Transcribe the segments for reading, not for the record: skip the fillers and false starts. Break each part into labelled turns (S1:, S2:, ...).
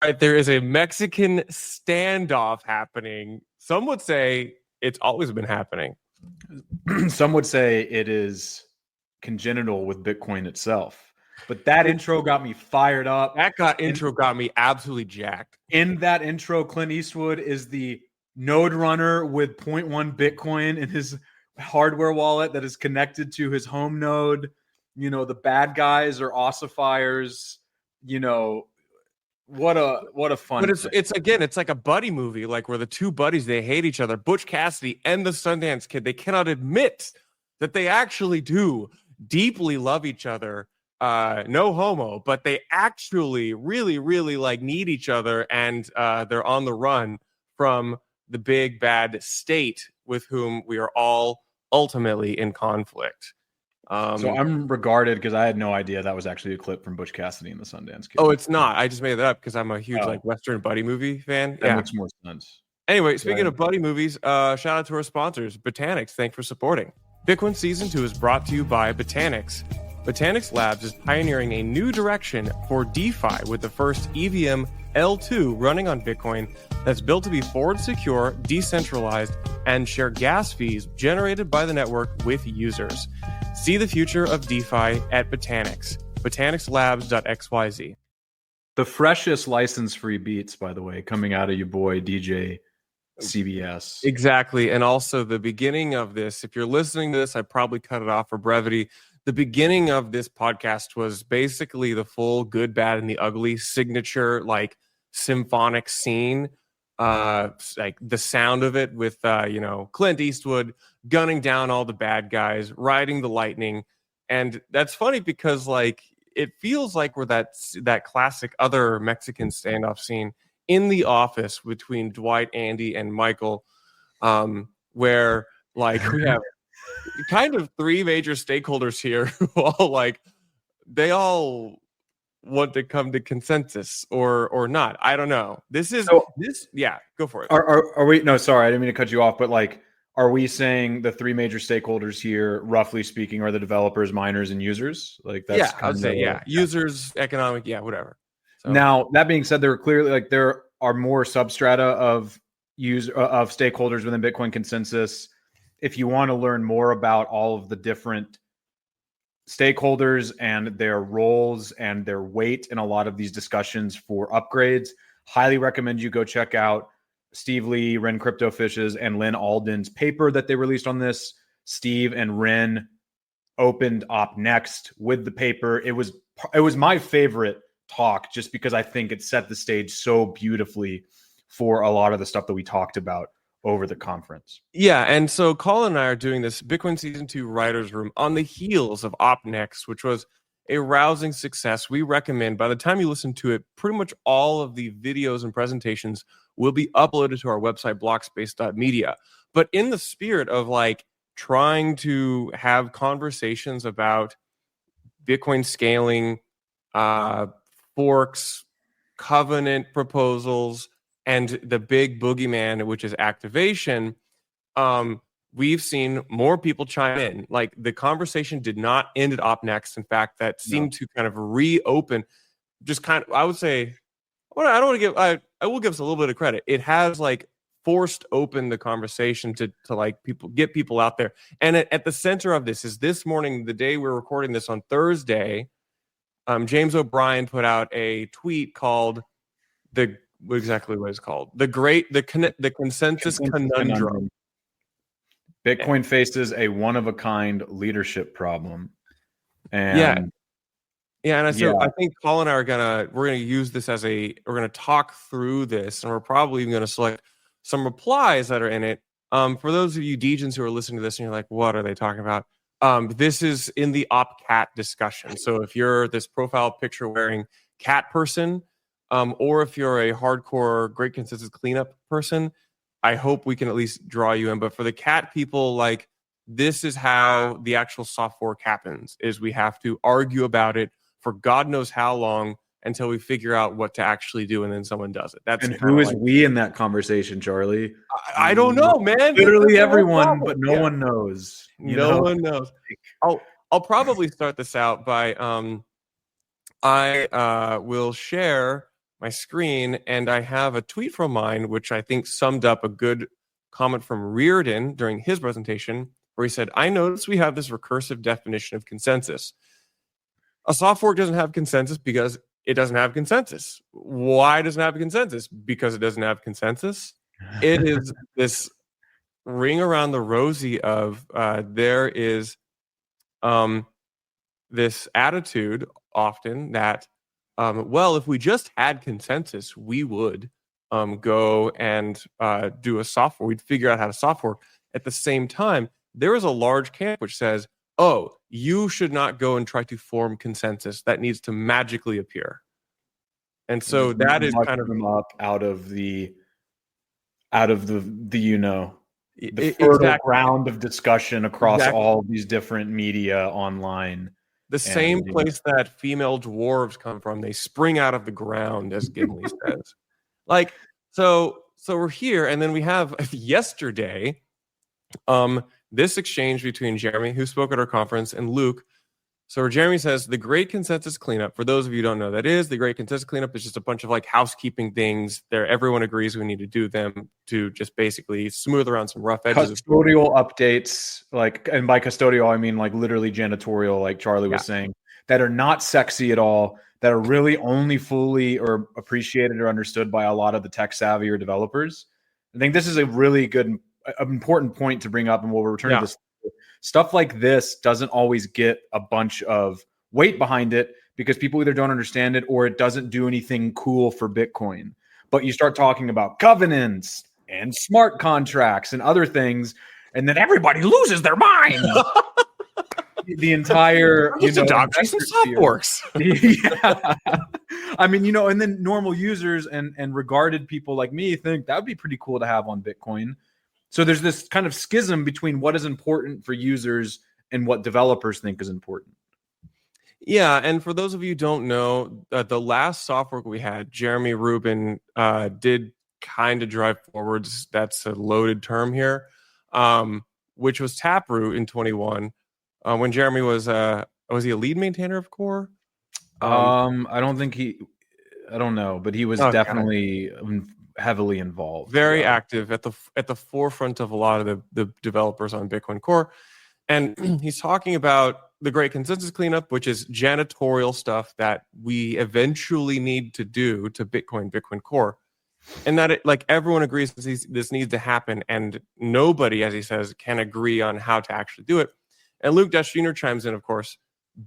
S1: Right, there is a Mexican standoff happening. Some would say it's always been happening.
S2: Some would say it is congenital with Bitcoin itself. But that intro got me fired up.
S1: That intro got me absolutely jacked.
S2: In that intro, Clint Eastwood is the node runner with 0.1 Bitcoin in his hardware wallet that is connected to his home node. You know, the bad guys are ossifiers. You know, what a fun.
S1: But it's like a buddy movie, like where the two buddies, they hate each other. Butch Cassidy and the Sundance Kid, they cannot admit that they actually do deeply love each other. No homo, but they actually really, really like need each other, and they're on the run from the big bad state with whom we are all ultimately in conflict.
S2: So I'm regarded, because I had no idea that was actually a clip from Butch Cassidy and the Sundance Kid.
S1: Oh, it's not. I just made that up because I'm a huge like Western buddy movie fan.
S2: That makes more sense.
S1: Anyway, speaking of buddy movies, shout out to our sponsors, Botanix. Thanks for supporting. Bitcoin Season 2 is brought to you by Botanix. Botanix Labs is pioneering a new direction for DeFi with the first EVM L2 running on Bitcoin that's built to be forward secure, decentralized, and share gas fees generated by the network with users. See the future of DeFi at Botanix, botanixlabs.xyz.
S2: The freshest license-free beats, by the way, coming out of your boy DJ CBS.
S1: Exactly, and also the beginning of this, if you're listening to this, I probably cut it off for brevity. The beginning of this podcast was basically the full good, bad, and the ugly signature, like, symphonic scene, like the sound of it with, Clint Eastwood gunning down all the bad guys, riding the lightning. And that's funny because, like, it feels like we're that classic other Mexican standoff scene in The Office between Dwight, Andy, and Michael, where, like, we have kind of three major stakeholders here who they all want to come to consensus or not. I don't know. Yeah, go for it.
S2: Are we, no, sorry, I didn't mean to cut you off, but like, are we saying the three major stakeholders here, roughly speaking, are the developers, miners, and users? Like, that's,
S1: yeah, I'd say, yeah. Users, economic, yeah, whatever. So.
S2: Now, that being said, there are more substrata of stakeholders within Bitcoin consensus. If you want to learn more about all of the different stakeholders and their roles and their weight in a lot of these discussions for upgrades, highly recommend you go check out Steve Lee, Ren Cryptofishes, and Lynn Alden's paper that they released on this. Steve and Ren opened Op Next with the paper. It was my favorite talk just because I think it set the stage so beautifully for a lot of the stuff that we talked about over the conference.
S1: Yeah, and so Colin and I are doing this Bitcoin Season 2 Writers Room on the heels of Op Next, which was a rousing success. We recommend, by the time you listen to it, pretty much all of the videos and presentations will be uploaded to our website, blockspace.media. But in the spirit of like trying to have conversations about Bitcoin scaling, forks, covenant proposals, and the big boogeyman, which is activation, we've seen more people chime in. Like, the conversation did not end at Op Next. In fact, that seemed to kind of reopen. Just kind of, I would say, I will give us a little bit of credit. It has like forced open the conversation to like get people out there. And at the center of this is this morning, the day we're recording this on Thursday, James O'Brien put out a tweet called the consensus conundrum.
S2: Bitcoin faces a one-of-a-kind leadership problem. And
S1: I think Colin and I we're gonna use this we're gonna talk through this, and we're probably even gonna select some replies that are in it. For those of you degens who are listening to this and you're like, what are they talking about? This is in the OpCat discussion. So if you're this profile picture wearing cat person, or if you're a hardcore Great Consensus Cleanup person, I hope we can at least draw you in. But for the cat people, like, this is how the actual soft fork happens, is we have to argue about it for God knows how long until we figure out what to actually do, and then someone does it.
S2: And who is we in that conversation, Charlie?
S1: I don't know, man.
S2: Literally everyone, but no one knows.
S1: No one knows. I'll probably start this out by I will share my screen, and I have a tweet from mine, which I think summed up a good comment from Reardon during his presentation, where he said, I noticed we have this recursive definition of consensus. A soft fork doesn't have consensus because it doesn't have consensus. Why doesn't it have consensus? Because it doesn't have consensus. It is this ring around the rosy of there is this attitude often that, well, if we just had consensus, we would go and do a soft fork. We'd figure out how to soft fork. At the same time, there is a large camp which says, oh, you should not go and try to form consensus. That needs to magically appear. And so that is kind of
S2: them up out of the the fertile
S1: exactly.
S2: ground of discussion across all these different media online.
S1: The same place that female dwarves come from, they spring out of the ground, as Gimli says. Like, so we're here, and then we have yesterday, this exchange between Jeremy, who spoke at our conference, and Luke. So Jeremy says, the Great Consensus Cleanup, for those of you who don't know that is, the Great Consensus Cleanup is just a bunch of like housekeeping things. There, everyone agrees we need to do them to just basically smooth around some rough edges.
S2: Custodial updates, like, and by custodial, I mean like literally janitorial, like Charlie was saying, that are not sexy at all, that are really only fully or appreciated or understood by a lot of the tech savvy or developers. I think this is a really good, important point to bring up, and we'll return to this. Stuff like this doesn't always get a bunch of weight behind it because people either don't understand it or it doesn't do anything cool for Bitcoin. But you start talking about governance and smart contracts and other things, and then everybody loses their mind. The entire,
S1: adoption some soft forks.
S2: I mean, and then normal users and regarded people like me think that would be pretty cool to have on Bitcoin. So there's this kind of schism between what is important for users and what developers think is important.
S1: Yeah, and for those of you who don't know, the last soft fork we had, Jeremy Rubin did kind of drive forwards. That's a loaded term here, which was Taproot in 21. When Jeremy was he a lead maintainer of Core?
S2: I don't know, but he was definitely heavily involved,
S1: very active at the forefront of a lot of the developers on Bitcoin Core. And he's talking about the Great Consensus Cleanup, which is janitorial stuff that we eventually need to do to Bitcoin Core, and that everyone agrees this needs to happen, and nobody, as he says, can agree on how to actually do it. And Luke Dash Jr. chimes in, of course.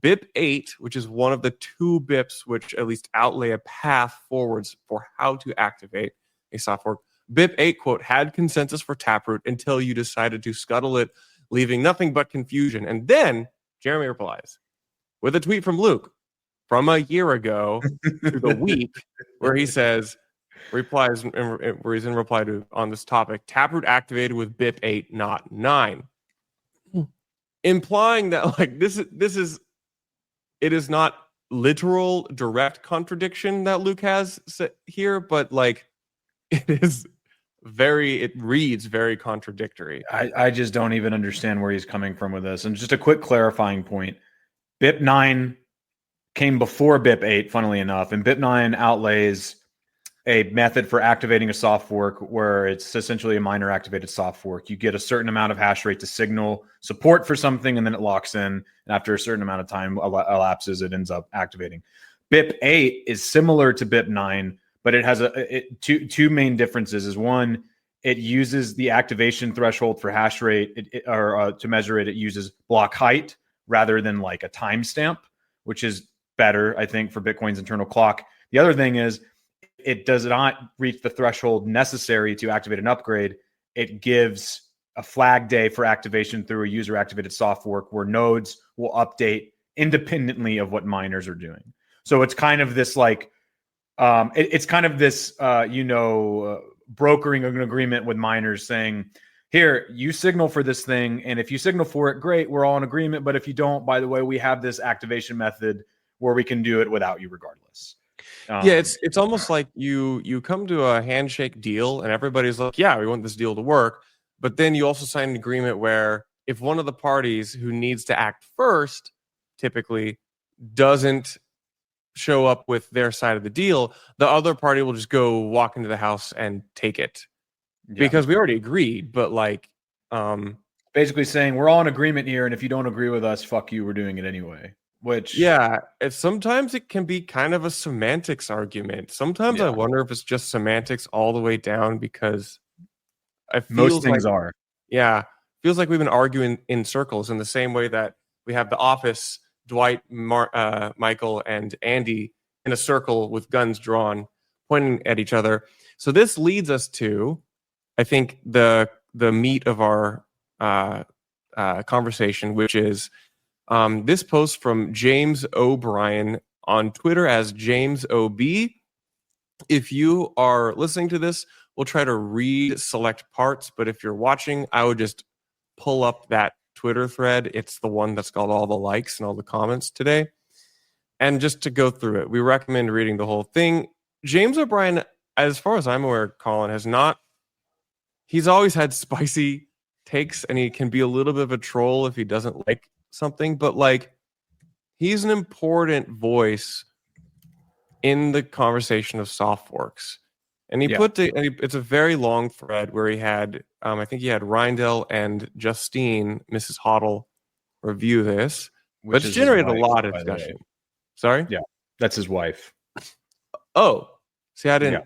S1: BIP8, which is one of the 2 BIPs which at least outlay a path forwards for how to activate a soft fork. BIP8, quote, had consensus for Taproot until you decided to scuttle it, leaving nothing but confusion. And then Jeremy replies with a tweet from Luke from a year ago to the week where he says, where he's in reply to on this topic, Taproot activated with BIP8, not 9. Implying that it is not literal direct contradiction that Luke has here, but it reads very contradictory.
S2: I just don't even understand where he's coming from with this. And just a quick clarifying point. BIP 9 came before BIP 8, funnily enough, and BIP 9 outlays a method for activating a soft fork where it's essentially a miner activated soft fork. You get a certain amount of hash rate to signal support for something, and then it locks in. And after a certain amount of time elapses, it ends up activating. BIP 8 is similar to BIP 9, but it has two main differences. Is one, it uses the activation threshold for hash rate, to measure it. It uses block height rather than like a timestamp, which is better, I think, for Bitcoin's internal clock. The other thing is it does not reach the threshold necessary to activate an upgrade. It gives a flag day for activation through a user activated soft fork where nodes will update independently of what miners are doing. So it's kind of this brokering an agreement with miners saying, here, you signal for this thing, and if you signal for it, great, we're all in agreement. But if you don't, by the way, we have this activation method where we can do it without you regardless.
S1: It's almost like you come to a handshake deal and everybody's like, yeah, we want this deal to work. But then you also sign an agreement where if one of the parties who needs to act first typically doesn't show up with their side of the deal, the other party will just go walk into the house and take it because we already agreed. But like,
S2: basically saying we're all in agreement here, and if you don't agree with us, fuck you, we're doing it anyway. Which
S1: sometimes it can be kind of a semantics argument. Sometimes I wonder if it's just semantics all the way down, because
S2: most things are.
S1: Yeah, feels like we've been arguing in circles in the same way that we have The Office, Dwight, Michael, and Andy in a circle with guns drawn, pointing at each other. So this leads us to, I think, the meat of our conversation, which is this post from James O'Brien on Twitter as James OB. If you are listening to this, we'll try to read select parts, but if you're watching, I would just pull up that Twitter thread. It's the one that's got all the likes and all the comments today. And just to go through it, we recommend reading the whole thing. James O'Brien, as far as I'm aware, Colin, he's always had spicy takes, and he can be a little bit of a troll if he doesn't like something, but like, he's an important voice in the conversation of soft forks. And it's a very long thread where he had, I think he had Reindell and Justine, Mrs. Hoddle, review this, which generated a lot of discussion. Sorry?
S2: Yeah, that's his wife.
S1: Oh, see, I didn't.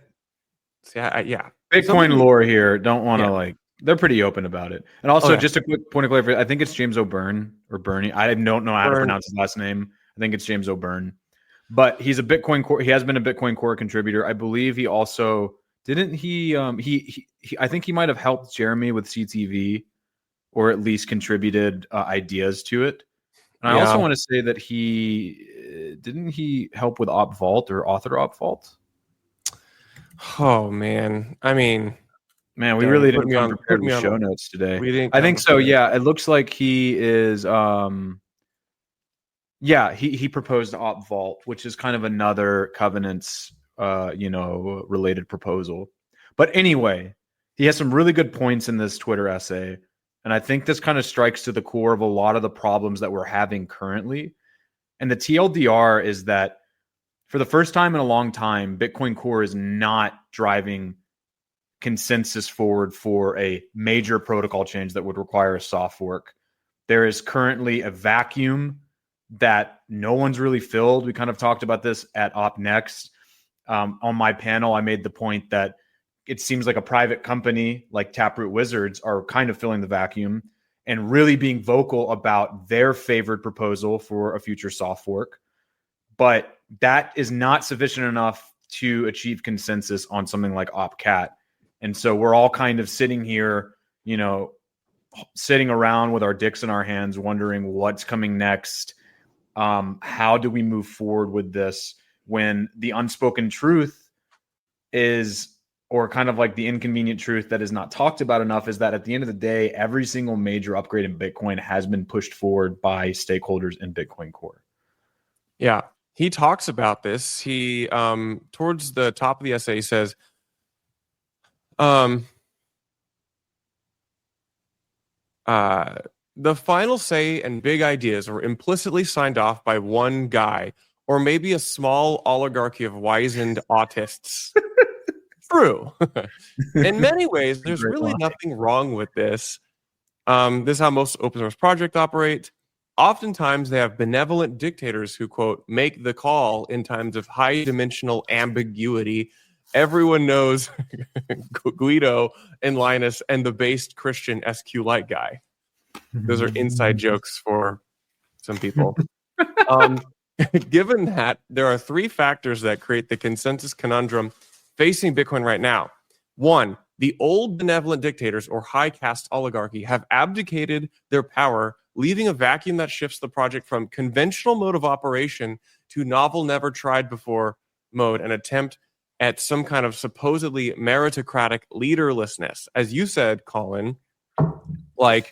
S2: Yeah. See, Bitcoin lore here. Don't want to they're pretty open about it. And also, just a quick point of clarification, I think it's James O'Byrne or Bernie. I don't know how to pronounce his last name. I think it's James O'Byrne. But he's a Bitcoin core. He has been a Bitcoin core contributor. I believe he also didn't he I think he might have helped Jeremy with CTV, or at least contributed ideas to it. And I also want to say that he help with Op Vault or author Op Vault?
S1: Oh man. I mean,
S2: man, we really didn't come prepared with show notes today. I think so. Yeah, it looks like he is. He proposed Op Vault, which is kind of another Covenants, related proposal. But anyway, he has some really good points in this Twitter essay, and I think this kind of strikes to the core of a lot of the problems that we're having currently. And the TLDR is that for the first time in a long time, Bitcoin Core is not driving consensus forward for a major protocol change that would require a soft fork. There is currently a vacuum that no one's really filled. We kind of talked about this at Op Next. On my panel, I made the point that it seems like a private company like Taproot Wizards are kind of filling the vacuum and really being vocal about their favored proposal for a future soft fork. But that is not sufficient enough to achieve consensus on something like OpCat. And so we're all kind of sitting here, sitting around with our dicks in our hands, wondering what's coming next. How do we move forward with this when the unspoken truth is, or kind of like the inconvenient truth that is not talked about enough, is that at the end of the day, every single major upgrade in Bitcoin has been pushed forward by stakeholders in Bitcoin Core.
S1: Yeah, he talks about this. He, towards the top of the essay, he says, the final say and big ideas were implicitly signed off by one guy, or maybe a small oligarchy of wizened autists. True. In many ways, there's really nothing wrong with this. This is how most open source projects operate. Oftentimes, they have benevolent dictators who, quote, make the call in times of high dimensional ambiguity. Everyone knows Guido and Linus and the based Christian SQLite guy. Those are inside jokes for some people. Given that, there are three factors that create the consensus conundrum facing Bitcoin right now. One, the old benevolent dictators or high caste oligarchy have abdicated their power, leaving a vacuum that shifts the project from conventional mode of operation to novel, never tried before mode, an attempt at some kind of supposedly meritocratic leaderlessness. As you said, Colin, like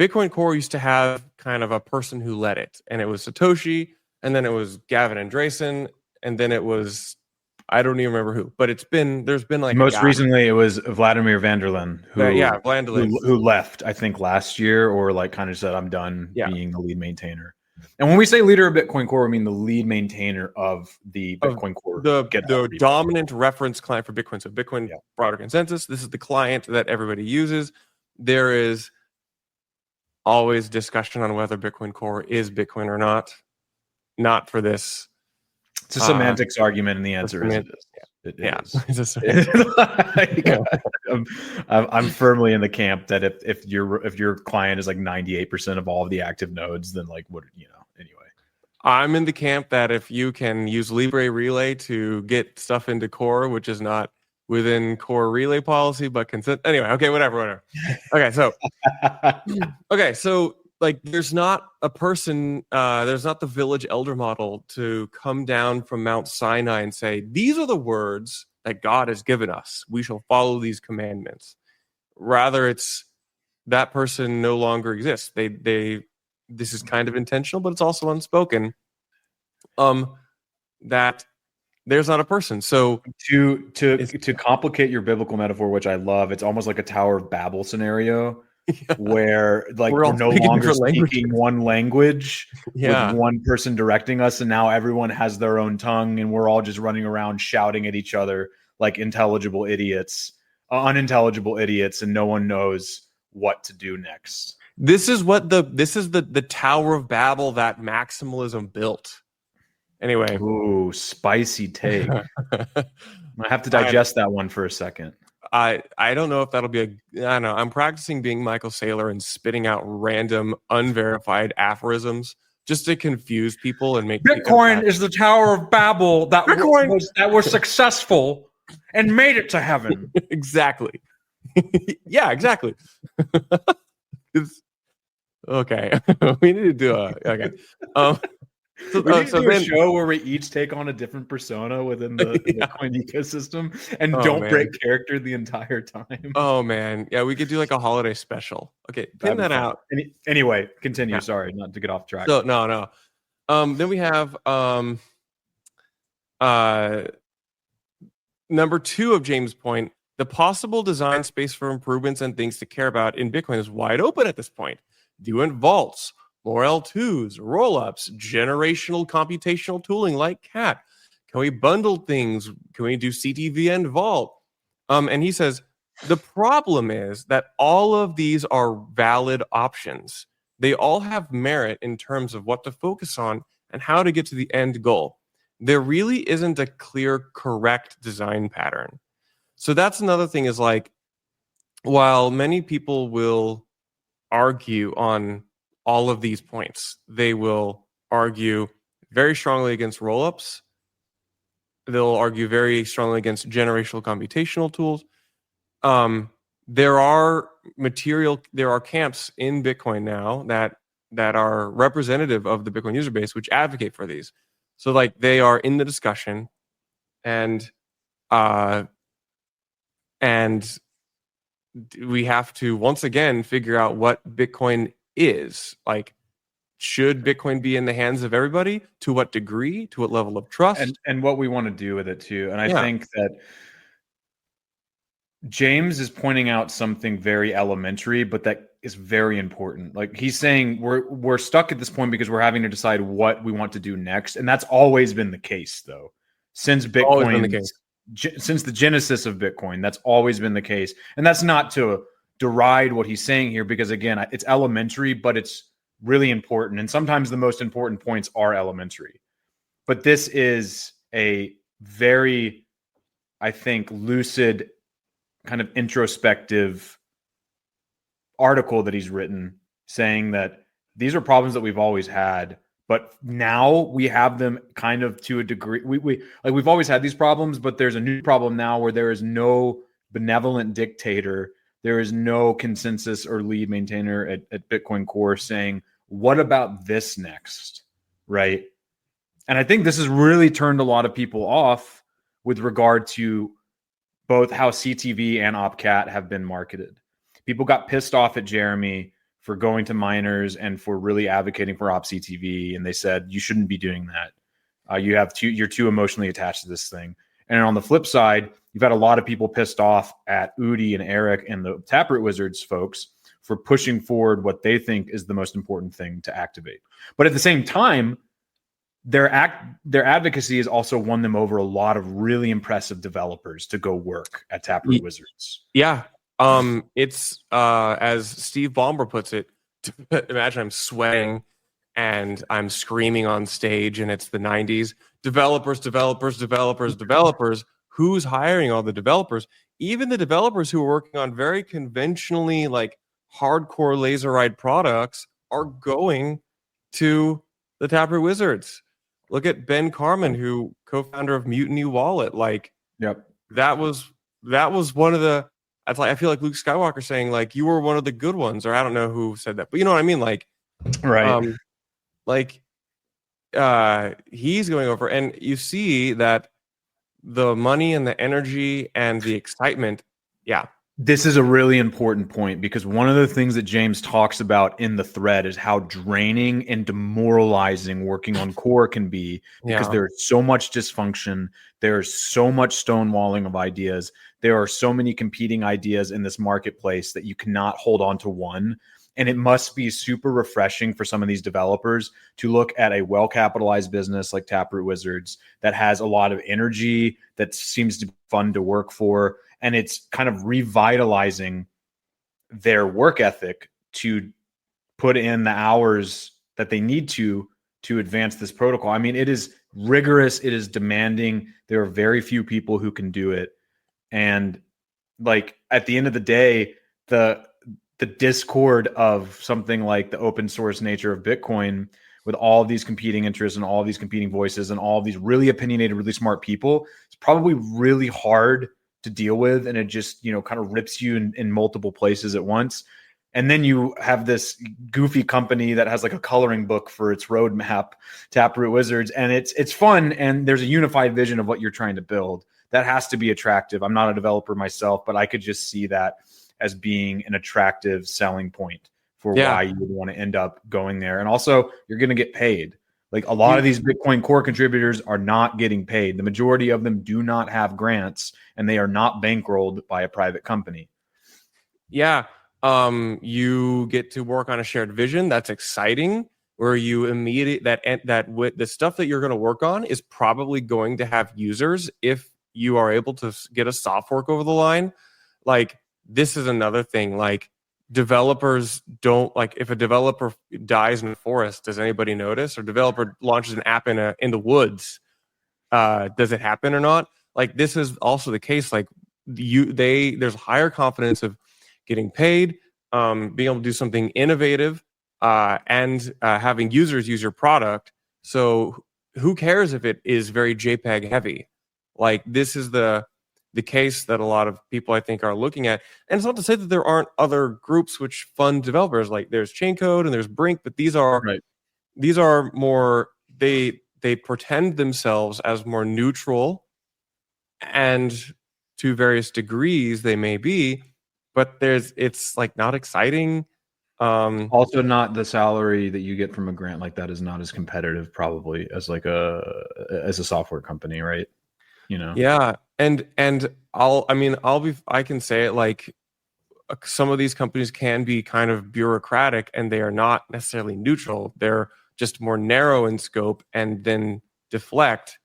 S1: Bitcoin Core used to have kind of a person who led it, and it was Satoshi, and then it was Gavin Andresen, and then it was, I don't even remember who, but there's been like
S2: most recently it was Vladimir Vanderlyn
S1: Vanderlyn
S2: who left, I think last year, or like kind of said I'm done being the lead maintainer. And when we say leader of Bitcoin Core, we mean the lead maintainer of the Bitcoin Core.
S1: The dominant reference client for Bitcoin. So Bitcoin broader consensus. This is the client that everybody uses. There is always discussion on whether Bitcoin Core is Bitcoin or not. Not for this.
S2: It's a semantics argument, and the answer is it is. It is. I'm firmly in the camp that if your client is like 98% of all of the active nodes, then like what anyway.
S1: I'm in the camp that if you can use Libre Relay to get stuff into Core, which is not within Core Relay policy, but consent. Anyway, okay, whatever. Okay, so like there's not a person, there's not the village elder model to come down from Mount Sinai and say, these are the words that God has given us. We shall follow these commandments. Rather, it's that person no longer exists. This is kind of intentional, but it's also unspoken. That there's not a person. So to complicate your biblical metaphor, which I love, it's almost like a Tower of Babel scenario. Yeah.
S2: Where like we're no longer speaking one language with one person directing us, and now everyone has their own tongue, and we're all just running around shouting at each other like unintelligible idiots, and no one knows what to do next.
S1: This is the Tower of Babel that maximalism built. Anyway,
S2: ooh, spicy take. I have to digest that one for a second.
S1: I don't know if that'll be I don't know. I'm practicing being Michael Saylor and spitting out random unverified aphorisms just to confuse people and make
S2: Bitcoin is the Tower of Babel that was successful and made it to heaven.
S1: Exactly. Yeah, exactly. Okay. We need to do okay.
S2: We need to do a show where we each take on a different persona within the Bitcoin ecosystem and don't break character the entire time.
S1: Oh man, yeah, we could do like a holiday special. Okay, pin that out.
S2: Anyway, continue. Yeah. Sorry, not to get off track.
S1: So no. Then we have number 2 of James' point. The possible design space for improvements and things to care about in Bitcoin is wide open at this point. Do in vaults, more L2s, roll-ups, generational computational tooling like CAT. Can we bundle things? Can we do CTVN Vault? And he says, the problem is that all of these are valid options. They all have merit in terms of what to focus on and how to get to the end goal. There really isn't a clear, correct design pattern. So that's another thing is like, while many people will argue on all of these points, they will argue very strongly against rollups. They'll argue very strongly against generational computational tools. There are camps in Bitcoin now that are representative of the Bitcoin user base, which advocate for these. So like they are in the discussion, and we have to once again figure out what Bitcoin is. Like, should Bitcoin be in the hands of everybody? To what degree? To what level of trust?
S2: And what we want to do with it too. And I think that James is pointing out something very elementary, but that is very important. Like he's saying we're stuck at this point because we're having to decide what we want to do next. And that's always been the case though. Since Bitcoin, since the genesis of Bitcoin, that's always been the case. And that's not to deride what he's saying here, because again, it's elementary, but it's really important. And sometimes the most important points are elementary. But this is a very, I think, lucid, kind of introspective article that he's written saying that these are problems that we've always had, but now we have them kind of to a degree. We've always had these problems, but there's a new problem now where there is no benevolent dictator. There is no consensus or lead maintainer at Bitcoin Core saying, what about this next? Right. And I think this has really turned a lot of people off with regard to both how CTV and OpCat have been marketed. People got pissed off at Jeremy for going to miners and for really advocating for OpCTV. And they said, you shouldn't be doing that. You're too emotionally attached to this thing. And on the flip side, you've had a lot of people pissed off at Udi and Eric and the Taproot Wizards folks for pushing forward what they think is the most important thing to activate. But at the same time, their advocacy has also won them over a lot of really impressive developers to go work at Taproot Wizards.
S1: Yeah. It's as Steve Ballmer puts it, imagine I'm sweating and I'm screaming on stage and it's the 90s. Developers. Who's hiring all the developers? Even the developers who are working on very conventionally like hardcore laser-eyed products are going to the Taproot Wizards. Look at Ben Carman, who co-founder of Mutiny Wallet. Like,
S2: yep,
S1: that was one of the. I feel like Luke Skywalker saying like you were one of the good ones, or I don't know who said that, but you know what I mean. Like,
S2: right?
S1: He's going over, and you see that the money and the energy and the excitement. Yeah.
S2: This is a really important point because one of the things that James talks about in the thread is how draining and demoralizing working on core can be because there's so much dysfunction. There's so much stonewalling of ideas. There are so many competing ideas in this marketplace that you cannot hold on to one. And it must be super refreshing for some of these developers to look at a well-capitalized business like Taproot Wizards that has a lot of energy, that seems to be fun to work for, and it's kind of revitalizing their work ethic to put in the hours that they need to advance this protocol. I mean, it is rigorous. It is demanding. There are very few people who can do it. And like at the end of the day, the discord of something like the open source nature of Bitcoin with all of these competing interests and all of these competing voices and all of these really opinionated, really smart people, it's probably really hard to deal with. And it just, kind of rips you in multiple places at once. And then you have this goofy company that has like a coloring book for its roadmap, Taproot Wizards. And it's fun. And there's a unified vision of what you're trying to build. That has to be attractive. I'm not a developer myself, but I could just see that as being an attractive selling point for why you would want to end up going there. And also, you're going to get paid. Like a lot of these Bitcoin core contributors are not getting paid. The majority of them do not have grants, and they are not bankrolled by a private company.
S1: Yeah. You get to work on a shared vision. That's exciting. Where you the stuff that you're going to work on is probably going to have users if you are able to get a soft fork over the line. Like, this is another thing. Like, developers don't, like, if a developer dies in a forest, does anybody notice? Or developer launches an app in the woods, does it happen or not? Like, this is also the case. Like, there's higher confidence of getting paid, being able to do something innovative, and having users use your product. So who cares if it is very JPEG heavy? Like, this is the case that a lot of people, I think, are looking at. And it's not to say that there aren't other groups which fund developers. Like, there's Chaincode and there's Brink, but these are more, they pretend themselves as more neutral, and to various degrees they may be, but it's like not exciting.
S2: Also, not the salary that you get from a grant like that is not as competitive probably as like as a software company, right?
S1: Yeah. And I can say it, like, some of these companies can be kind of bureaucratic, and they are not necessarily neutral. They're just more narrow in scope, and then deflect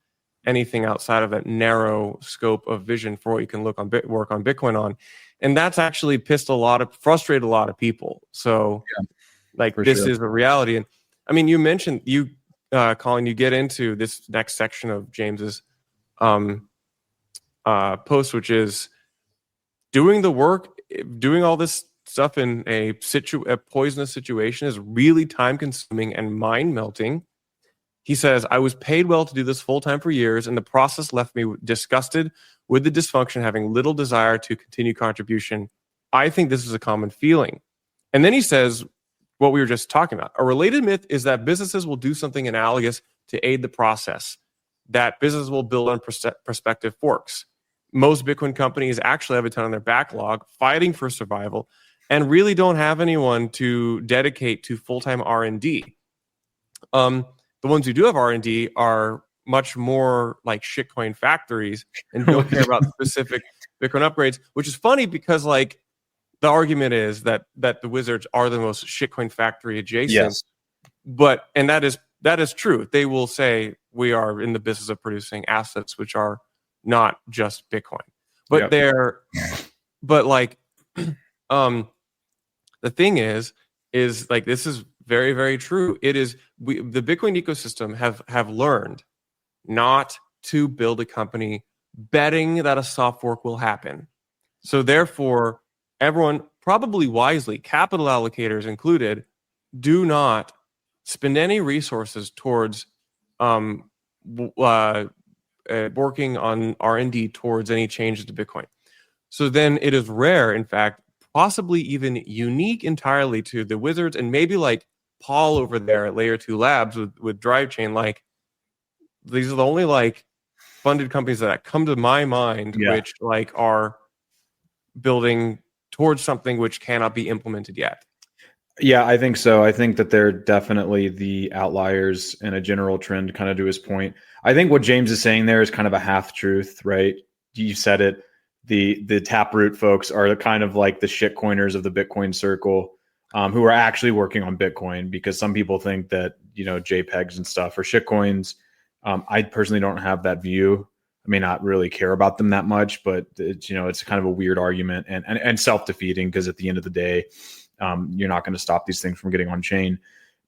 S1: anything outside of that narrow scope of vision for what you can work on Bitcoin on. And that's actually frustrated a lot of people. So this is a reality. And I mean, you mentioned, Colin, you get into this next section of James's post, which is doing the work, doing all this stuff in a poisonous situation is really time consuming and mind melting. He says, I was paid well to do this full time for years, and the process left me disgusted with the dysfunction, having little desire to continue contribution. I think this is a common feeling. And then he says what we were just talking about. A related myth is that businesses will do something analogous to aid the process, that businesses will build on prospective forks. Most Bitcoin companies actually have a ton on their backlog, fighting for survival, and really don't have anyone to dedicate to full-time R&D. The ones who do have R&D are much more like shitcoin factories and don't care about specific Bitcoin upgrades, which is funny because, like, the argument is that the Wizards are the most shitcoin factory adjacent.
S2: Yes.
S1: And that is true. They will say we are in the business of producing assets which are not just Bitcoin. But but like the thing is like, this is very, very true. It is the Bitcoin ecosystem have learned not to build a company betting that a soft fork will happen. So therefore, everyone, probably wisely, capital allocators included, do not spend any resources towards working on R&D towards any changes to Bitcoin. So then it is rare, in fact, possibly even unique entirely to the Wizards and maybe like Paul over there at Layer 2 Labs with DriveChain. Like, these are the only like funded companies that come to my mind, which like are building towards something which cannot be implemented yet.
S2: Yeah, I think so. I think that they're definitely the outliers in a general trend, kind of to his point. I think what James is saying there is kind of a half truth, right? You said it. The Taproot folks are kind of like the shitcoiners of the Bitcoin circle, who are actually working on Bitcoin, because some people think that, JPEGs and stuff are shitcoins. I personally don't have that view. I may not really care about them that much, but it's kind of a weird argument and self-defeating, because at the end of the day, you're not going to stop these things from getting on chain.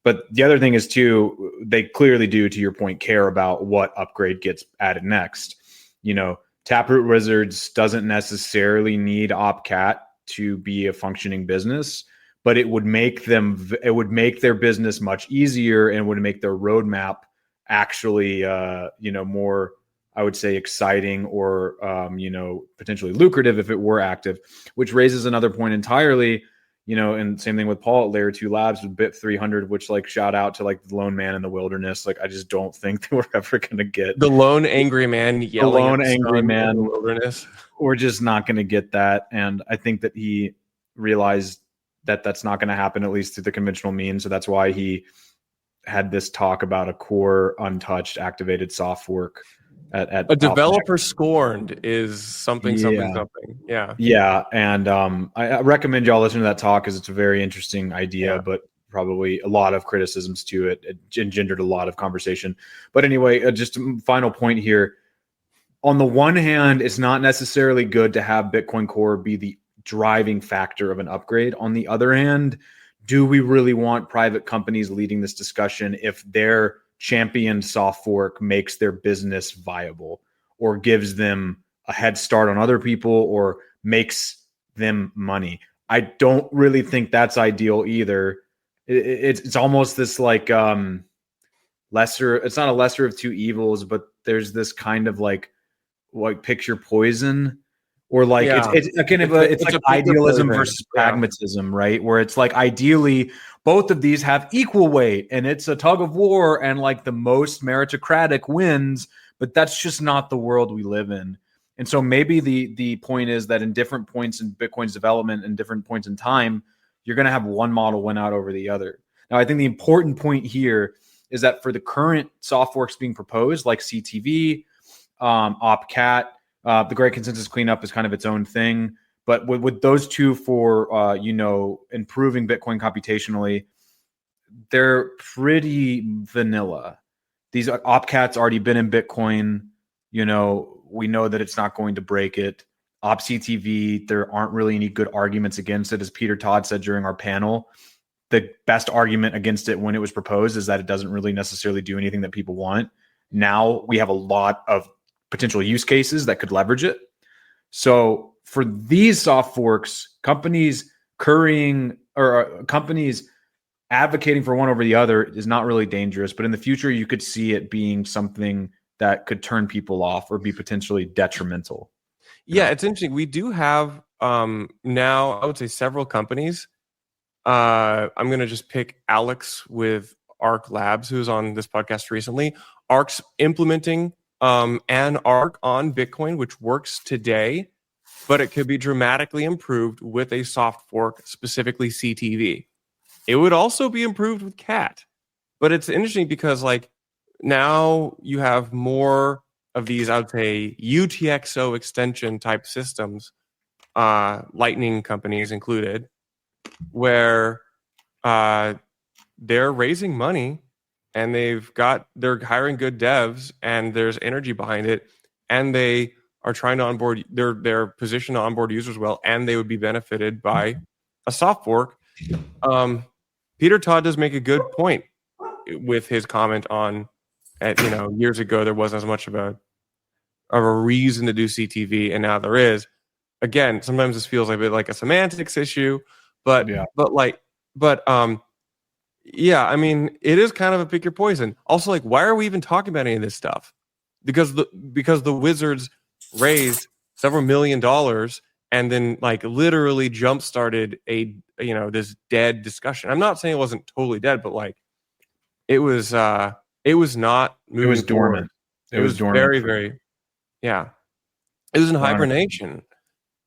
S2: But the other thing is too, they clearly do, to your point, care about what upgrade gets added next. Taproot Wizards doesn't necessarily need OpCat to be a functioning business, but it would make their business much easier, and would make their roadmap actually, more, I would say, exciting or, potentially lucrative if it were active, which raises another point entirely. And same thing with Paul at Layer 2 Labs with Bit 300, which, like, shout out to like the lone man in the wilderness. Like, I just don't think that we're ever going to get
S1: the lone angry man yelling
S2: in
S1: the wilderness.
S2: We're just not going to get that. And I think that he realized that that's not going to happen, at least through the conventional means. So that's why he had this talk about a core, untouched, activated soft fork. At
S1: a developer scorned is something. Yeah.
S2: And I recommend y'all listen to that talk, because it's a very interesting idea, but probably a lot of criticisms to it. It engendered a lot of conversation. But anyway, just a final point here. On the one hand, it's not necessarily good to have Bitcoin Core be the driving factor of an upgrade. On the other hand, do we really want private companies leading this discussion if their championed soft fork makes their business viable, or gives them a head start on other people, or makes them money? I don't really think that's ideal either. It's almost this like lesser. It's not a lesser of two evils, but there's this kind of like picture poison, or like it's like idealism versus pragmatism, right? Where it's like, ideally both of these have equal weight, and it's a tug of war, and like the most meritocratic wins, but that's just not the world we live in. And so maybe the point is that in different points in Bitcoin's development and different points in time, you're going to have one model win out over the other. Now, I think the important point here is that for the current soft forks being proposed, like CTV, OpCat, the Great Consensus Cleanup is kind of its own thing. But with those two for, improving Bitcoin computationally, they're pretty vanilla. These OpCat's already been in Bitcoin. We know that it's not going to break it. OpCTV, there aren't really any good arguments against it. As Peter Todd said during our panel, the best argument against it when it was proposed is that it doesn't really necessarily do anything that people want. Now we have a lot of potential use cases that could leverage it. So for these soft forks, companies advocating for one over the other is not really dangerous. But in the future, you could see it being something that could turn people off or be potentially detrimental.
S1: Yeah, it's interesting. We do have now, I would say, several companies. I'm going to just pick Alex with Arc Labs, who's on this podcast recently. Arc's implementing an Arc on Bitcoin, which works today, but it could be dramatically improved with a soft fork, specifically CTV. It would also be improved with CAT. But it's interesting because, like, now you have more of these, I would say, UTXO extension type systems Lightning companies included, where they're raising money and they're hiring good devs and there's energy behind it, and they are trying to onboard their position to onboard users well, and they would be benefited by a soft fork. Peter Todd does make a good point with his comment on, years ago there wasn't as much of a reason to do CTV, and now there is. Again, sometimes this feels a bit like a semantics issue, but yeah, I mean, it is kind of a pick your poison. Also, like, why are we even talking about any of this stuff? Because the Wizards raised several $1 million and then like literally jump started this dead discussion. I'm not saying it wasn't totally dead, but like it was not moving.
S2: It was dormant.
S1: It was dormant. Very, very, yeah. It was in hibernation.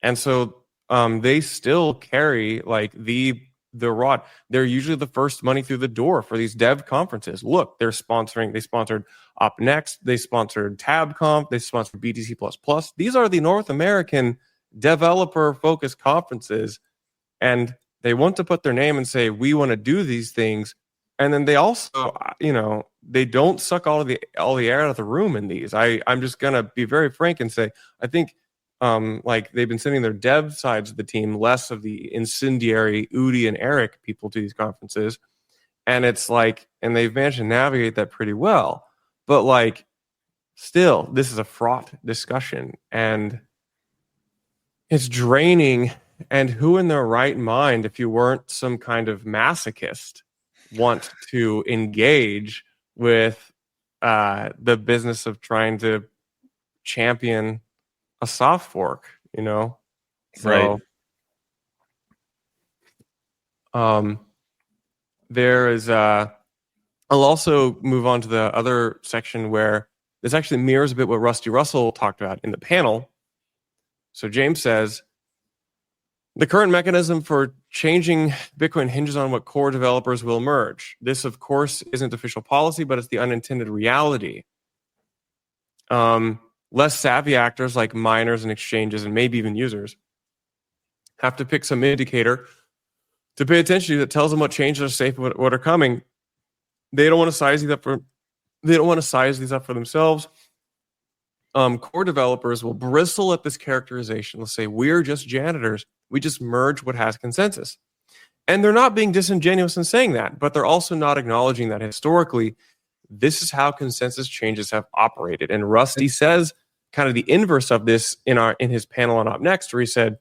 S1: And so they still carry like the rod. They're usually the first money through the door for these dev conferences. Look, they sponsored Up Next, they sponsored TabConf, they sponsored BTC++. These are the North American developer focused conferences, and they want to put their name and say, we want to do these things. And then they also, they don't suck all the air out of the room in these. I'm just going to be very frank and say, I think like they've been sending their dev sides of the team, less of the incendiary Udi and Eric people to these conferences. And it's like, and they've managed to navigate that pretty well. But like, still, this is a fraught discussion and it's draining. And who in their right mind, if you weren't some kind of masochist, want to engage with the business of trying to champion a soft fork, So,
S2: right.
S1: There is I'll also move on to the other section where this actually mirrors a bit what Rusty Russell talked about in the panel. So James says, the current mechanism for changing Bitcoin hinges on what core developers will merge. This, of course, isn't official policy, but it's the unintended reality. Less savvy actors like miners and exchanges and maybe even users have to pick some indicator to pay attention to that tells them what changes are safe and what are coming. They don't want to size these up for themselves. Core developers will bristle at this characterization. They'll say, we're just janitors. We just merge what has consensus. And they're not being disingenuous in saying that, but they're also not acknowledging that historically, this is how consensus changes have operated. And Rusty says kind of the inverse of this in his panel on Up Next, where he said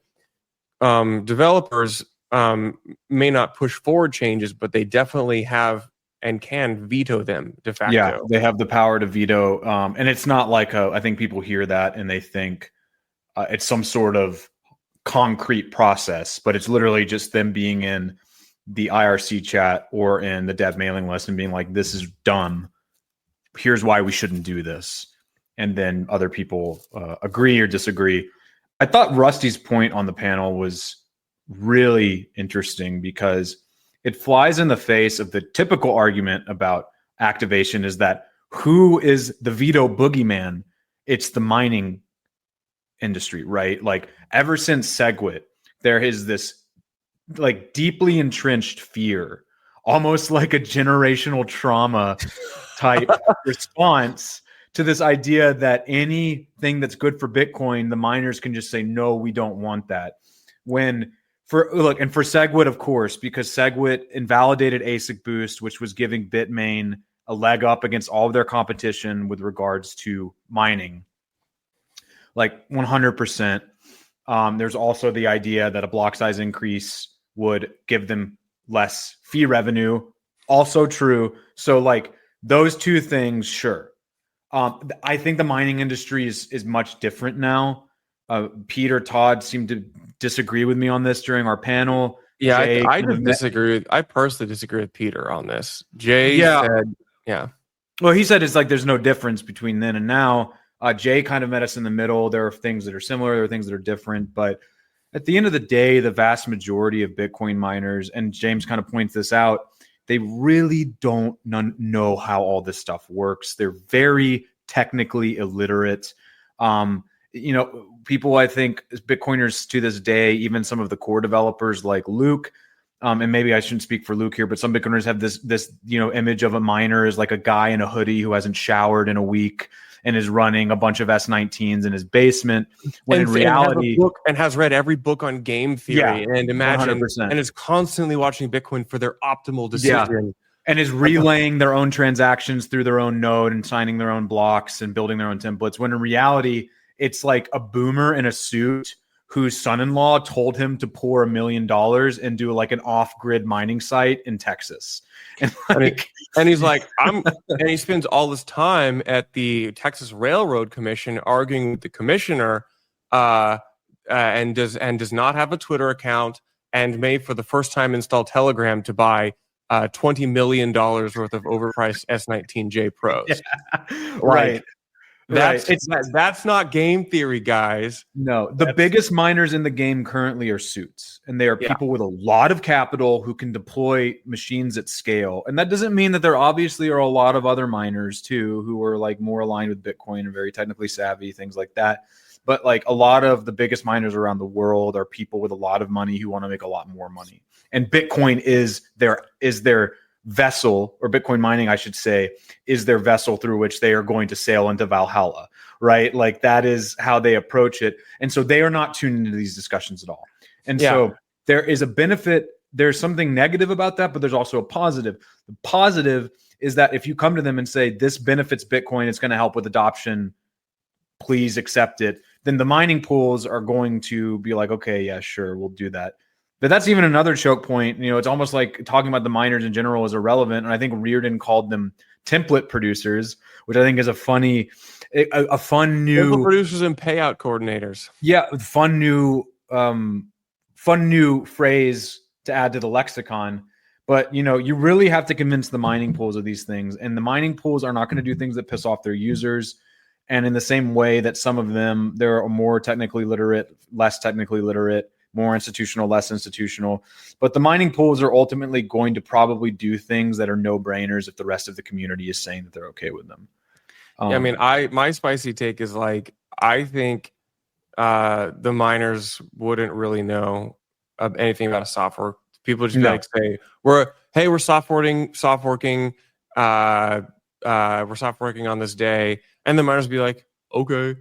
S1: developers may not push forward changes, but they definitely have and can veto them de facto.
S2: Yeah, they have the power to veto. And it's not like I think people hear that and they think it's some sort of concrete process, but it's literally just them being in the IRC chat or in the dev mailing list and being like, this is dumb. Here's why we shouldn't do this. And then other people agree or disagree. I thought Rusty's point on the panel was really interesting because it flies in the face of the typical argument about activation is that who is the veto boogeyman? It's the mining industry, right? Like ever since SegWit, there is this like deeply entrenched fear, almost like a generational trauma type response to this idea that anything that's good for Bitcoin, the miners can just say, no, we don't want that. For SegWit, of course, because SegWit invalidated ASIC Boost, which was giving Bitmain a leg up against all of their competition with regards to mining. Like 100%. There's also the idea that a block size increase would give them less fee revenue. Also true. So like those two things, sure. I think the mining industry is much different now. Peter Todd seemed to disagree with me on this during our panel.
S1: Yeah, I personally disagree with Peter on this. Jay said, yeah.
S2: Well, he said it's like there's no difference between then and now. Jay kind of met us in the middle. There are things that are similar. There are things that are different. But at the end of the day, the vast majority of Bitcoin miners, and James kind of points this out, they really don't know how all this stuff works. They're very technically illiterate. people, I think, Bitcoiners to this day, even some of the core developers like Luke, and maybe I shouldn't speak for Luke here, but some Bitcoiners have this image of a miner as like a guy in a hoodie who hasn't showered in a week and is running a bunch of S19s in his basement. When in reality,
S1: has read every book on game theory, and imagine
S2: 100%.
S1: and is constantly watching Bitcoin for their optimal decision.
S2: And is relaying their own transactions through their own node and signing their own blocks and building their own templates. When in reality, it's like a boomer in a suit whose son-in-law told him to pour $1 million into like an off-grid mining site in Texas.
S1: And he's like, and he spends all this time at the Texas Railroad Commission arguing with the commissioner, and does not have a Twitter account, and may for the first time install Telegram to buy $20 million worth of overpriced S19J Pros.
S2: Yeah. Right.
S1: That's not game theory, guys.
S2: No, the biggest miners in the game currently are suits, and they are people with a lot of capital who can deploy machines at scale. And that doesn't mean that there obviously are a lot of other miners too who are like more aligned with Bitcoin and very technically savvy, things like that. But like a lot of the biggest miners around the world are people with a lot of money who want to make a lot more money. And Bitcoin is their vessel, or Bitcoin mining, I should say, is their vessel through which they are going to sail into Valhalla, right? Like that is how they approach it. And so they are not tuned into these discussions at all. And so there is a benefit. There's something negative about that, but there's also a positive. The positive is that if you come to them and say, this benefits Bitcoin, it's going to help with adoption, please accept it, then the mining pools are going to be like, okay, yeah, sure, we'll do that. But that's even another choke point. It's almost like talking about the miners in general is irrelevant. And I think Reardon called them template producers, which I think is a fun new
S1: template producers and payout coordinators.
S2: Yeah, fun new phrase to add to the lexicon. But you really have to convince the mining pools of these things, and the mining pools are not going to do things that piss off their users. And in the same way that some of them, there are more technically literate, less technically literate, more institutional, less institutional. But the mining pools are ultimately going to probably do things that are no-brainers if the rest of the community is saying that they're okay with them.
S1: My spicy take is like, I think the miners wouldn't really know anything about a soft fork. People just say, we're soft forking, we're soft working on this day. And the miners would be like, okay.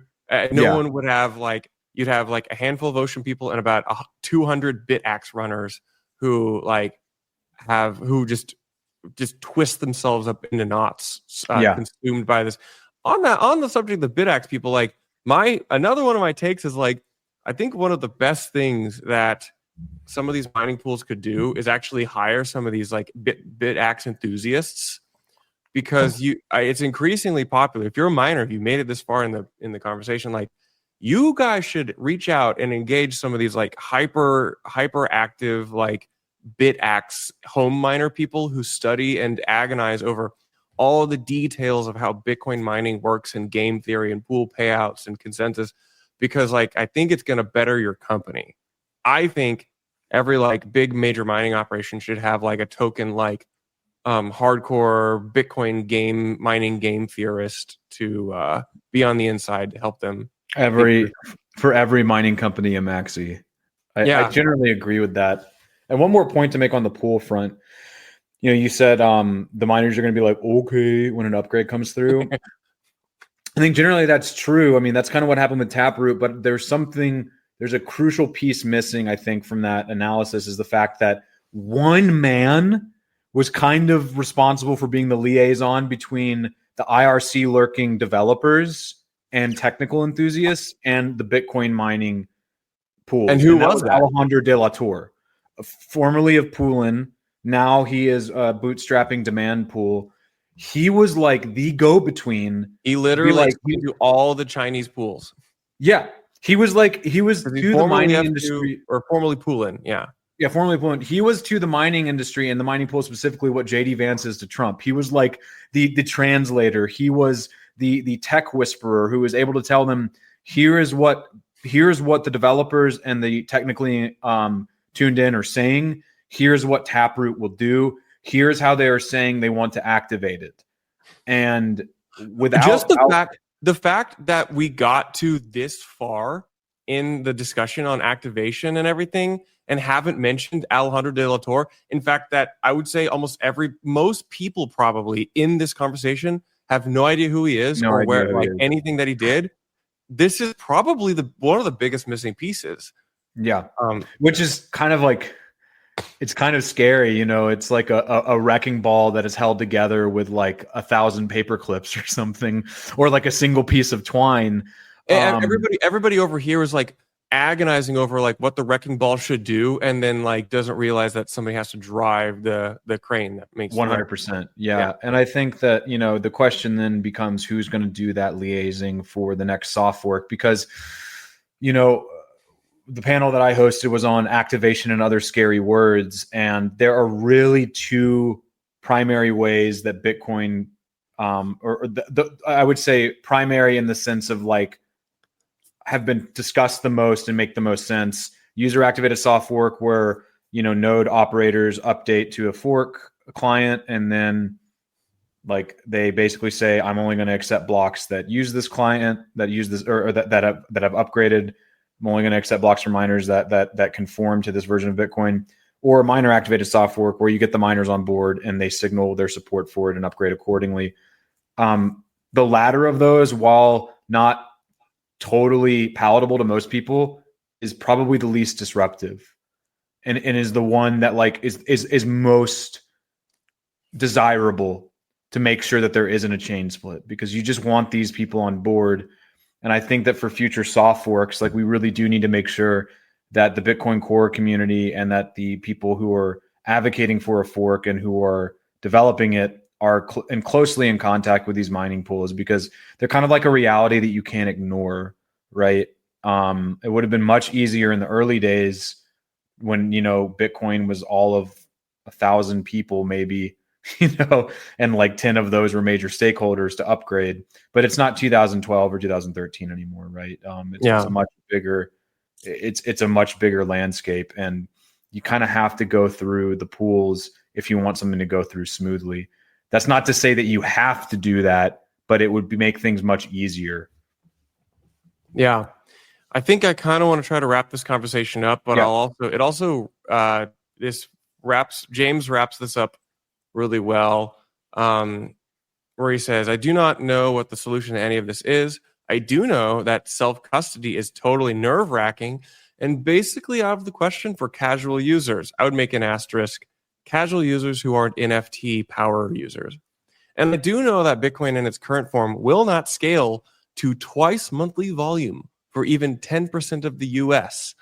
S1: No one would have you'd have like a handful of Ocean people and about 200 BitAxe runners who just twist themselves up into knots, consumed by this. On the subject of the BitAxe people, like another one of my takes is like, I think one of the best things that some of these mining pools could do is actually hire some of these like BitAxe enthusiasts, because it's increasingly popular. If you're a miner, if you made it this far in the conversation, like, you guys should reach out and engage some of these like hyper active like BitAxe home miner people who study and agonize over all the details of how Bitcoin mining works and game theory and pool payouts and consensus, because like I think it's going to better your company. I think every like big major mining operation should have like a token like hardcore Bitcoin mining game theorist to be on the inside to help them.
S2: For every mining company, a maxi. I generally agree with that. And one more point to make on the pool front. You said the miners are going to be like, okay, when an upgrade comes through. I think generally that's true. I mean, that's kind of what happened with Taproot, but there's a crucial piece missing, I think, from that analysis, is the fact that one man was kind of responsible for being the liaison between the IRC lurking developers and technical enthusiasts and the Bitcoin mining pool.
S1: And who was that?
S2: Alejandro de la Torre, formerly of Poolin. Now he is bootstrapping Demand Pool. He was like the go-between.
S1: He literally do all the Chinese pools.
S2: Yeah. He was to the mining industry.
S1: Or formerly Poolin, yeah.
S2: Yeah, formerly Poolin. He was to the mining industry and the mining pool specifically what JD Vance is to Trump. He was like the translator. He was the tech whisperer who was able to tell them, here's what the developers and the technically tuned in are saying. Here's what Taproot will do. Here's how they are saying they want to activate it. And without
S1: the fact that we got to this far in the discussion on activation and everything and haven't mentioned Alejandro de la Torre, in fact, that I would say most people probably in this conversation have no idea who he is or where anything that he did. This is probably one of the biggest missing pieces.
S2: Yeah. Which is kind of like, it's kind of scary, you know. It's like a wrecking ball that is held together with like 1,000 paper clips or something, or like a single piece of twine.
S1: And everybody over here is like agonizing over like what the wrecking ball should do, and then like doesn't realize that somebody has to drive the crane that makes
S2: 100%. Yeah. And I think that, you know, the question then becomes who's going to do that liaising for the next soft fork, because, you know, the panel that I hosted was on activation and other scary words. And there are really two primary ways that Bitcoin, I would say primary in the sense of like, have been discussed the most and make the most sense. User activated soft fork, where, you know, node operators update to a fork client, and then like they basically say, I'm only going to accept blocks that use this client, that use this, or that have upgraded. I'm only going to accept blocks from miners that conform to this version of Bitcoin. Or miner activated soft fork, where you get the miners on board and they signal their support for it and upgrade accordingly. The latter of those, while not totally palatable to most people, is probably the least disruptive, and is the one that like is most desirable to make sure that there isn't a chain split, because you just want these people on board. And I think that for future soft forks, like we really do need to make sure that the Bitcoin core community and that the people who are advocating for a fork and who are developing it are closely in contact with these mining pools, because they're kind of like a reality that you can't ignore, right? It would have been much easier in the early days when, you know, Bitcoin was all of 1,000 people maybe, you know, and like 10 of those were major stakeholders to upgrade. But it's not 2012 or 2013 anymore, right? It's a much bigger, it's a much bigger landscape, and you kind of have to go through the pools if you want something to go through smoothly. That's not to say that you have to do that, but it would make things much easier.
S1: Yeah. I think I kind of want to try to wrap this conversation up, but James wraps this up really well, where he says, I do not know what the solution to any of this is. I do know that self-custody is totally nerve-wracking and basically out of the question for casual users. I would make an asterisk, casual users who aren't NFT power users. And I do know that Bitcoin in its current form will not scale to twice monthly volume for even 10% of the US,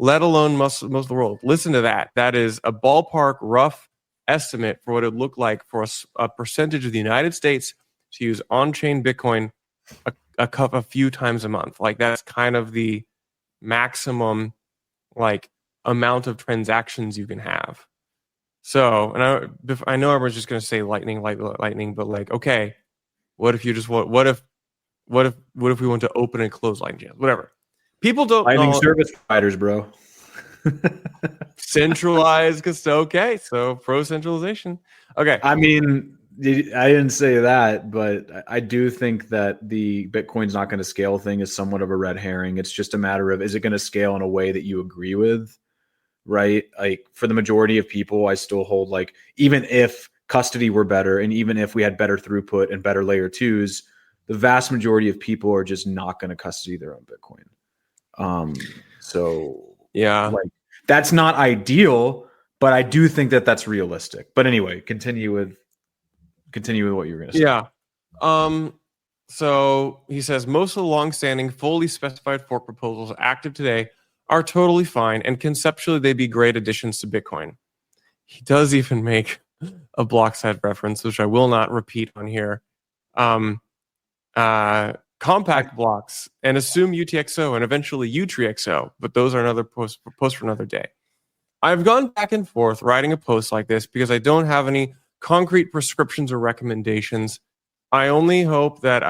S1: let alone most of the world. Listen to that. That is a ballpark rough estimate for what it would look like for a percentage of the United States to use on-chain Bitcoin a few times a month. Like that's kind of the maximum like amount of transactions you can have. So, and I know everyone's just going to say lightning, but like, okay, what if you just want, what if we want to open and close Lightning channels? Whatever. People don't
S2: Lightning service providers, bro.
S1: Centralized, okay. So pro centralization. Okay.
S2: I mean, I didn't say that, but I do think that the Bitcoin's not going to scale thing is somewhat of a red herring. It's just a matter of, is it going to scale in a way that you agree with? Right? Like for the majority of people, I still hold like, even if custody were better and even if we had better throughput and better layer twos, the vast majority of people are just not going to custody their own Bitcoin. So
S1: yeah,
S2: like that's not ideal, but I do think that that's realistic. But anyway, continue with what you were going to say.
S1: Yeah. So he says most of the long-standing, fully specified fork proposals active today are totally fine, and conceptually they'd be great additions to Bitcoin. He does even make a block side reference, which I will not repeat on here. Compact blocks and assume UTXO and eventually UTXO, but those are another post for another day. I've gone back and forth writing a post like this because I don't have any concrete prescriptions or recommendations. I only hope that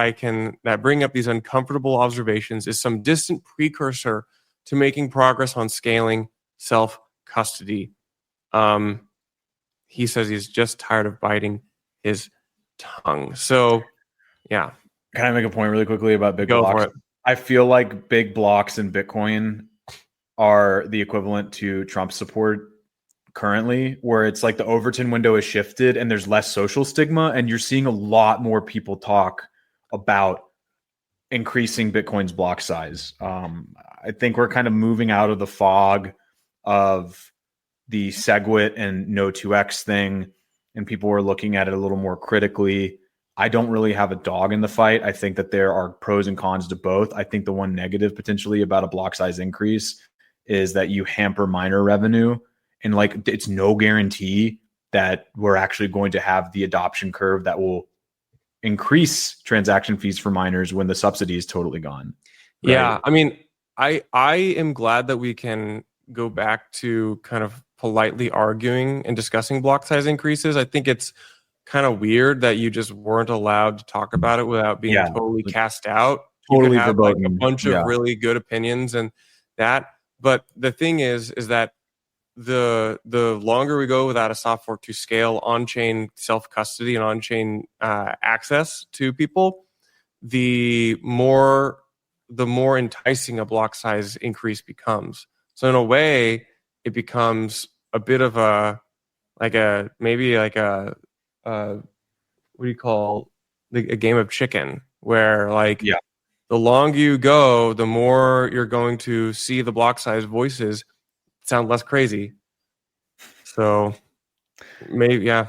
S1: bring up these uncomfortable observations is some distant precursor to making progress on scaling self-custody. He says he's just tired of biting his tongue. So, yeah.
S2: Can I make a point really quickly about big
S1: Go
S2: blocks?
S1: for it.
S2: I feel like big blocks in Bitcoin are the equivalent to Trump support currently, where it's like the Overton window is shifted and there's less social stigma, and you're seeing a lot more people talk about increasing Bitcoin's block size. I think we're kind of moving out of the fog of the SegWit and No 2x thing, and people are looking at it a little more critically. I don't really have a dog in the fight. I think that there are pros and cons to both. I think the one negative potentially about a block size increase is that you hamper miner revenue, and like it's no guarantee that we're actually going to have the adoption curve that will increase transaction fees for miners when the subsidy is totally gone.
S1: Right? Yeah, I mean, I am glad that we can go back to kind of politely arguing and discussing block size increases. I think it's kind of weird that you just weren't allowed to talk about it without being totally cast out.
S2: Totally
S1: you could have like a
S2: verboten.
S1: bunch of really good opinions and that. But the thing is that the longer we go without a soft fork to scale on-chain self-custody and on-chain access to people, the more enticing a block size increase becomes. So in a way, it becomes a bit of a what do you call a game of chicken, where the longer you go, the more you're going to see the block size voices sound less crazy. So maybe, yeah.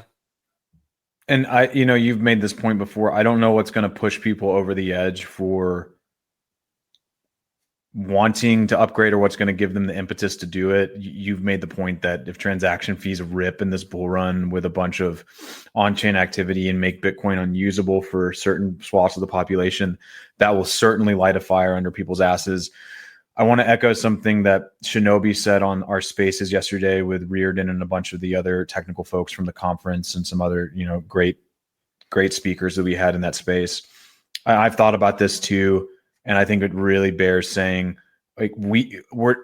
S2: And you've made this point before. I don't know what's going to push people over the edge for wanting to upgrade or what's going to give them the impetus to do it. You've made the point that if transaction fees rip in this bull run with a bunch of on-chain activity and make Bitcoin unusable for certain swaths of the population, that will certainly light a fire under people's asses. I want to echo something that Shinobi said on our spaces yesterday with Reardon and a bunch of the other technical folks from the conference and some other, great speakers that we had in that space. I've thought about this too. And I think it really bears saying, like,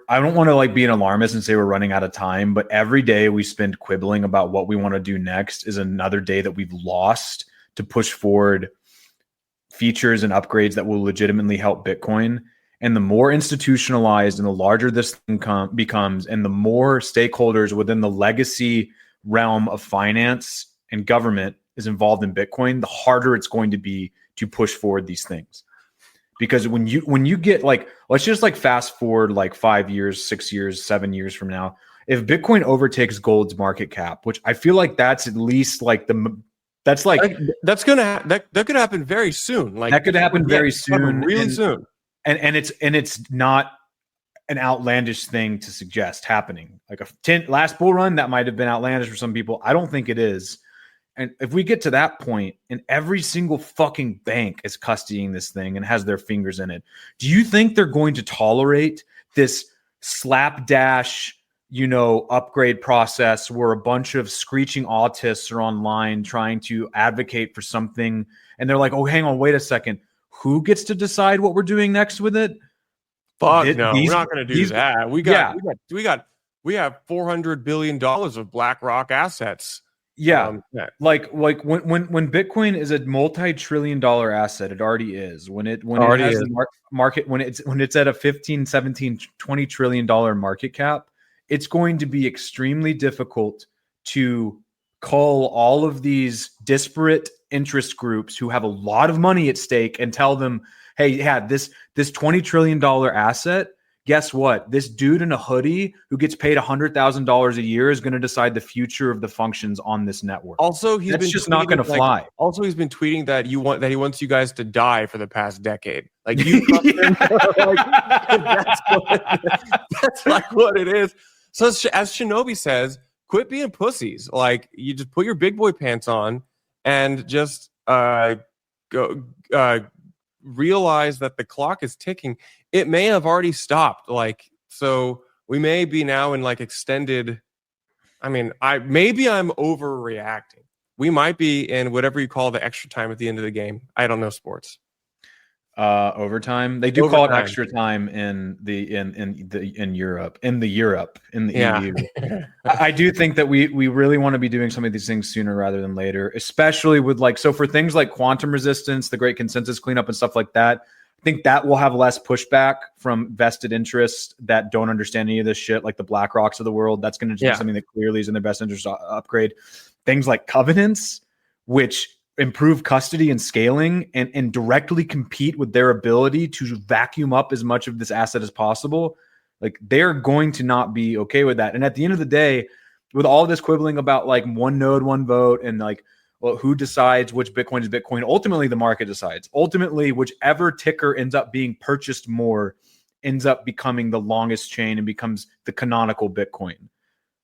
S2: I don't want to be an alarmist and say we're running out of time, but every day we spend quibbling about what we want to do next is another day that we've lost to push forward features and upgrades that will legitimately help Bitcoin. And the more institutionalized and the larger this thing becomes, and the more stakeholders within the legacy realm of finance and government is involved in Bitcoin, the harder it's going to be to push forward these things. Because when you get let's just fast forward 5 years, 6 years, 7 years from now, if Bitcoin overtakes gold's market cap, which I feel like that's at least that could
S1: happen very soon.
S2: That could happen very soon,
S1: really soon.
S2: And it's not an outlandish thing to suggest happening. Like last bull run, that might have been outlandish for some people. I don't think it is. And if we get to that point and every single fucking bank is custodying this thing and has their fingers in it, do you think they're going to tolerate this slapdash, upgrade process where a bunch of screeching autists are online trying to advocate for something? And they're like, oh, hang on, wait a second. Who gets to decide what we're doing next with it?
S1: Fuck no, we're not going to do that. We have $400 billion of BlackRock assets.
S2: Yeah. Like when Bitcoin is a multi-trillion-dollar asset, it already is. When it has the market, when it's at a 15, 17, 20 trillion dollar market cap, it's going to be extremely difficult to cull all of these disparate interest groups who have a lot of money at stake and tell them, hey, this $20 trillion asset, guess what? This dude in a hoodie who gets paid $100,000 a year is going to decide the future of the functions on this network.
S1: Also,
S2: that's just not going to fly.
S1: Also, he's been tweeting that he wants you guys to die for the past decade. Like you, that's what it is. So as Shinobi says, quit being pussies. Like you just put your big boy pants on and just realize that the clock is ticking. It may have already stopped. So we may be now in extended. I mean, I'm overreacting. We might be in whatever you call the extra time at the end of the game. I don't know sports.
S2: Overtime. They do call it extra time in Europe, in the EU. I do think that we really want to be doing some of these things sooner rather than later, especially with for things like quantum resistance, the great consensus cleanup and stuff like that. I think that will have less pushback from vested interests that don't understand any of this shit, like the BlackRocks of the world. That's going to be something that clearly is in their best interest to upgrade. Things like covenants, which improve custody and scaling and directly compete with their ability to vacuum up as much of this asset as possible. Like, they're going to not be okay with that. And at the end of the day, with all this quibbling about like one node, one vote, and like, well, who decides which Bitcoin is Bitcoin? Ultimately, the market decides. Ultimately, whichever ticker ends up being purchased more ends up becoming the longest chain and becomes the canonical Bitcoin.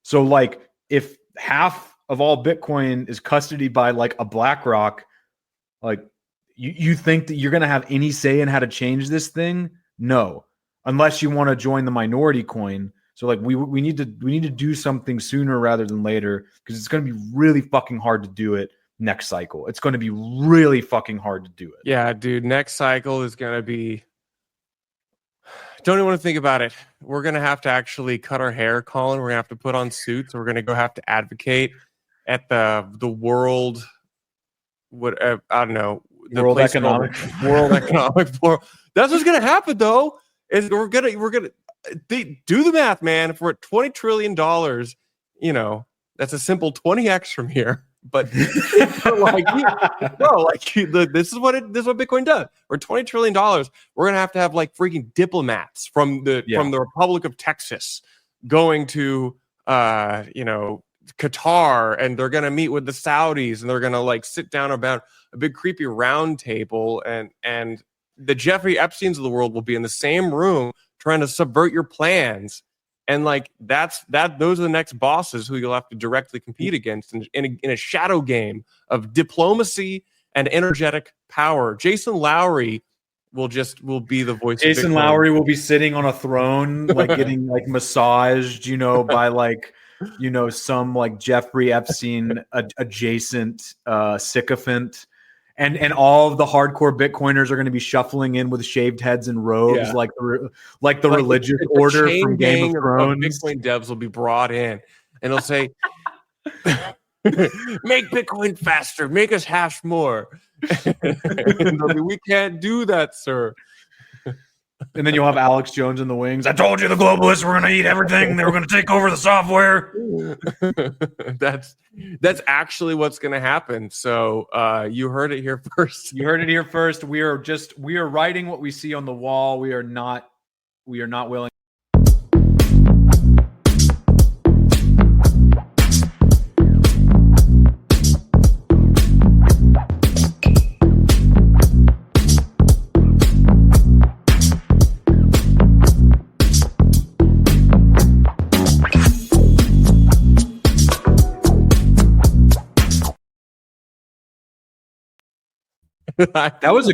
S2: So like, if half of all Bitcoin is custodied by like a BlackRock, like you think that you're going to have any say in how to change this thing? No, unless you want to join the minority coin. So like we need to do something sooner rather than later, because it's going to be really fucking hard to do it next cycle. It's going to be really fucking hard to do it.
S1: Yeah, dude, next cycle is going to be, don't even want to think about it. We're going to have to actually cut our hair, Colin. We're going to have to put on suits. We're going to have to advocate at the world, I don't know, the
S2: World Economic
S1: Forum. That's what's gonna happen, though. Is we're gonna do the math, man. If we're at $20 trillion, that's a simple 20x from here. But this is what Bitcoin does. We're $20 trillion. We're gonna have like freaking diplomats from the Republic of Texas going to Qatar, and they're going to meet with the Saudis, and they're going to like sit down about a big creepy round table, and the Jeffrey Epsteins of the world will be in the same room trying to subvert your plans. And like those are the next bosses who you'll have to directly compete against in a shadow game of diplomacy and energetic power. Jason Lowry will be the voice.
S2: Jason
S1: of
S2: Lowry will be sitting on a throne, like getting like massaged, by like some like Jeffrey Epstein adjacent sycophant, and all of the hardcore Bitcoiners are going to be shuffling in with shaved heads and robes, like the religious order from Game of Thrones.
S1: Bitcoin devs will be brought in, and they'll say, "Make Bitcoin faster, make us hash more." We can't do that, sir.
S2: And then you'll have Alex Jones in the wings. I told you the globalists were going to eat everything. They were going to take over the software.
S1: That's actually what's going to happen. So you heard it here first.
S2: You heard it here first. We are writing what we see on the wall. We are not willing. That was a